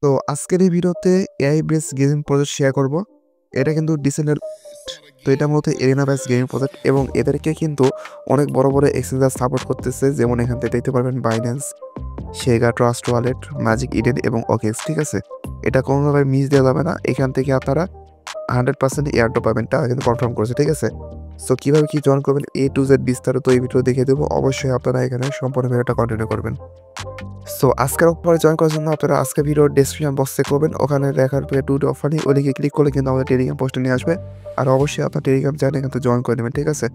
তো আজকের এই ভিডিওতে AI base gaming project share করব। এটা কিন্তু ডিসেন্ডার, তো এটা মূলত এরিনা বেস গেমিং প্রজেক্ট এবং এদেরকে কিন্তু অনেক বড় বড় এক্সচেঞ্জার সাপোর্ট করতেছে। যেমন এখান থেকে দেখতে পারবেন বাইন্যান্স, সেগা, ট্রাস্ট ওয়ালেট, ম্যাজিক ইডেন এবং ওকেক্স। ঠিক আছে, এটা কোনোভাবে মিস দেওয়া যাবে না। এখান থেকে আপনারা 100% এয়ারড্রপ পাবেন, তারা কিন্তু কনফার্ম করেছে। ঠিক আছে, সো কীভাবে কি জয়েন করবেন A to Z বিস্তারিত এই ভিডিও দেখিয়ে দেবো। অবশ্যই আপনারা এখানে সম্পূর্ণ ভিডিওটা কন্টিনিউ করবেন। সো আজকের অফারে জয়েন করার জন্য আপনারা আজকে ভিডিওর ডেসক্রিপশন বক্সে করবেন, ওখানে লেখার পরে টু অফার নিয়ে ওই লিঙ্কে ক্লিক করলে কিন্তু আমাদের টেলিগ্রাম পোস্টে নিয়ে আসবে। আর অবশ্যই আপনার টেলিগ্রাম চ্যানেলে কিন্তু জয়েন করে নেবেন। ঠিক আছে,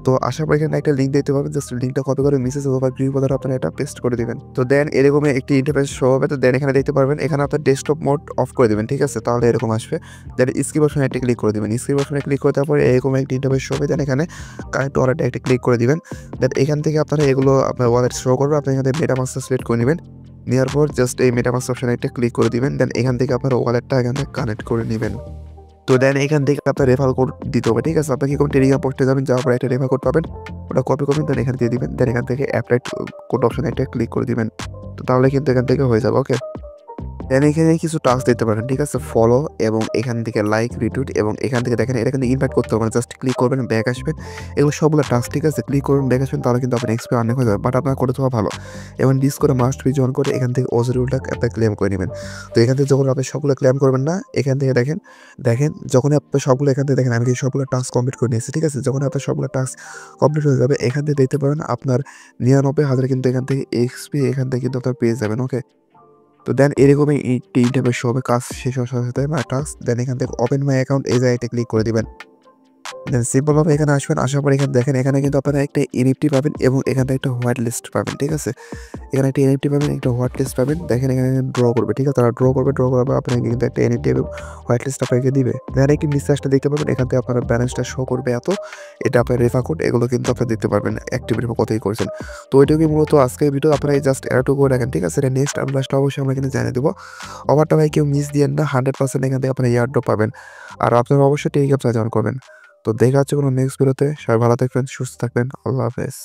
তো আশা করি এখানে একটা লিঙ্ক দিতে পারবেন। জাস্ট লিঙ্কটা কপি করে মেসেজ অথবা গ্রুপ দ্বারা আপনারা এটা পেস্ট করে দিবেন। তো দেন এরকম একটি ইন্টারফেস শো হবে। তো দেন এখানে দেখতে পারবেন, এখানে আপনার ডেস্কটপ মোড অফ করে দেবেন। ঠিক আছে, তাহলে এরকম আসবে। দেন স্ক্রিপ অপশনে একটা ক্লিক করে দেবেন। স্ক্রিপ অপশনে ক্লিক করে তারপরে এরকম একটি ইন্টারফেস শো হবে। দেন এখানে কানেক্ট ওয়ালেটে একটা ক্লিক করে দিবেন। দেন এখান থেকে আপনারা এগুলো আপনার ওয়ালেট শো করবে। আপনি এখানে মেটামাস্কটা সিলেক্ট করে নেবেন। নেওয়ার পর জাস্ট এই মেটামাস্ক অপশনে একটা ক্লিক করে দিবেন। দেন এখান থেকে আপনার ওয়ালেটটা এখানে কানেক্ট করে নেবেন। তো দেন এখান থেকে আপনার রেফার কোড দিতে হবে। ঠিক আছে, আপনাকে কোন টেলিগ্রাম পোস্টে যাবেন, যাওয়ার পরে একটা রেফার কোড পাবেন, ওটা কপি করবেন। দেন এখানে দিয়ে দিবেন। দেন এখান থেকে অ্যাপ্লাই কোড অপশনে একটা ক্লিক করে দিবেন। তো তাহলে কিন্তু এখান থেকে হয়ে যাবে। ওকে, দেন এখানে কিছু টাস্ক দিতে পারেন। ঠিক আছে, ফলো এবং এখান থেকে লাইক, রিটুইট এবং এখান থেকে দেখেন এটা কিন্তু ইনভাইট করতে হবে না। জাস্ট ক্লিক করবেন, ব্যাক আসবেন। এগুলো সবগুলো টাস্ক। ঠিক আছে, ক্লিক করবেন, ব্যাক আসবেন, তাহলে কিন্তু আপনার এক্সপি অনেক হয়ে যাবে। বাট আপনার করে দেওয়া ভালো। এবং ডিস করে মাস্ট বি জয়েন করে এখান থেকে ওজরুলটা আপনার ক্লেম করে নেবেন। তো এখান থেকে যখন আপনি সবগুলো ক্লেম করবেন না, এখান থেকে দেখেন দেখেন যখন আপনি সবগুলো এখান থেকে দেখেন আমি কিন্তু সবগুলো টাস্ক কমপ্লিট করে নিয়েছি। ঠিক আছে, যখন আপনার সবগুলো টাস্ক কমপ্লিট হয়ে যাবে এখান থেকে দেখতে পারেন আপনার 99,000 কিন্তু এখান থেকে এক্সপি এখান থেকে কিন্তু আপনার পেয়ে যাবেন। ওকে, তো দেন এরকমই এই টাইপের শো হবে। কাজ শেষ হওয়ার সাথে সাথে মাই টাস্ক, দেন এখান থেকে ওপেন মাই অ্যাকাউন্ট এই জায়গাতে ক্লিক করে দিবেন। দেন সিম্পলভাবে এখানে আসবেন। আসার পর এখানে দেখেন এখানে কিন্তু আপনারা একটা এনএফটি পাবেন এবং এখান থেকে একটা হোয়াইট লিস্ট পাবেন। ঠিক আছে, এখানে একটা এনএফটি পাবেন, একটা হোয়াইট লিস্ট পাবেন। দেখেন এখানে ড্র করবে। ঠিক আছে, তারা ড্র করবে, ড্র করার পর আপনাকে কিন্তু একটা এনএফটি এবং হোয়াইট লিস্ট আপনাকে দিবে। দেন একটি নিচে দেখতে পাবেন, এখান থেকে আপনার ব্যালেন্সটা শো করবে এত। এটা আপনার রেফার কোড, এগুলো কিন্তু আপনারা দেখতে পারবেন অ্যাক্টিভিটি কতই করেছেন। তো ওইটুকুই মূলত আজকের ভিডিও। আপনারা এই জাস্ট এরটুকু করে রাখেন। ঠিক আছে, এটা নেক্সট আপডেটটা অবশ্যই আমরা কিন্তু জানিয়ে দেবো। অফারটা ভাই কেউ মিস দিয়েন না। 100% এখান থেকে আপনারা ইয়ারড্রপ পাবেন। আর আপনারা অবশ্যই টেলিগ্রাম জয়েন করবেন। তো দেখা হচ্ছে কোনো নেক্সট ভিডিওতে। সবাই ভালো থাকবেন, সুস্থ থাকবেন। আল্লাহ হাফেজ।